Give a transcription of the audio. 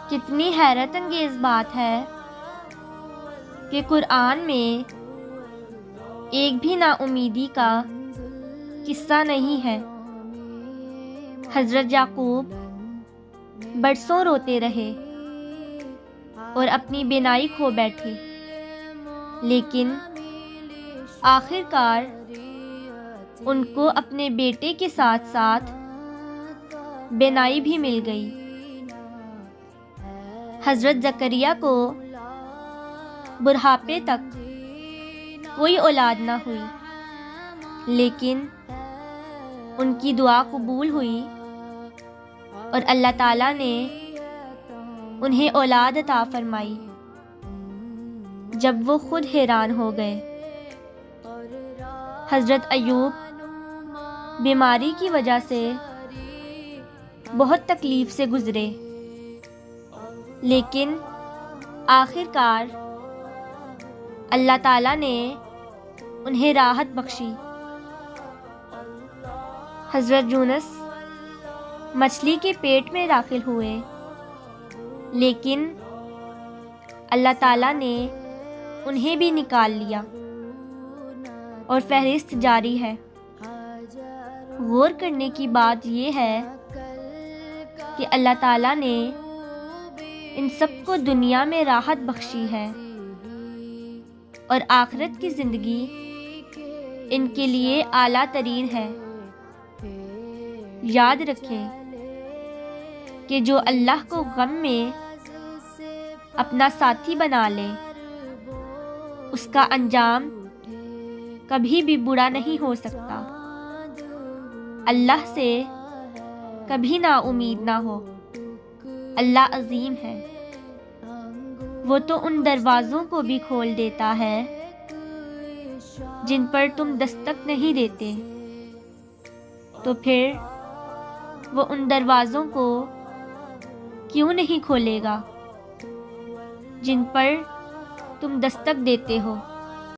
کتنی حیرت انگیز بات ہے کہ قرآن میں ایک بھی نا امیدی کا قصہ نہیں ہے۔ حضرت یعقوب برسوں روتے رہے اور اپنی بینائی کھو بیٹھے، لیکن آخر کار ان کو اپنے بیٹے کے ساتھ ساتھ بینائی بھی مل گئی۔ حضرت زکریا کو بڑھاپے تک کوئی اولاد نہ ہوئی، لیکن ان کی دعا قبول ہوئی اور اللہ تعالیٰ نے انہیں اولاد عطا فرمائی۔ جب وہ خود حیران ہو گئے۔ حضرت ایوب بیماری کی وجہ سے بہت تکلیف سے گزرے، لیکن آخر کار اللہ تعالیٰ نے انہیں راحت بخشی۔ حضرت یونس مچھلی کے پیٹ میں داخل ہوئے، لیکن اللہ تعالیٰ نے انہیں بھی نکال لیا، اور فہرست جاری ہے۔ غور کرنے کی بات یہ ہے کہ اللہ تعالیٰ نے ان سب کو دنیا میں راحت بخشی ہے، اور آخرت کی زندگی ان کے لیے اعلیٰ ترین ہے۔ یاد رکھیں کہ جو اللہ کو غم میں اپنا ساتھی بنا لے، اس کا انجام کبھی بھی برا نہیں ہو سکتا۔ اللہ سے کبھی نا امید نہ ہو، اللہ عظیم ہے، وہ تو ان دروازوں کو بھی کھول دیتا ہے جن پر تم دستک نہیں دیتے، تو پھر وہ ان دروازوں کو کیوں نہیں کھولے گا جن پر تم دستک دیتے ہو۔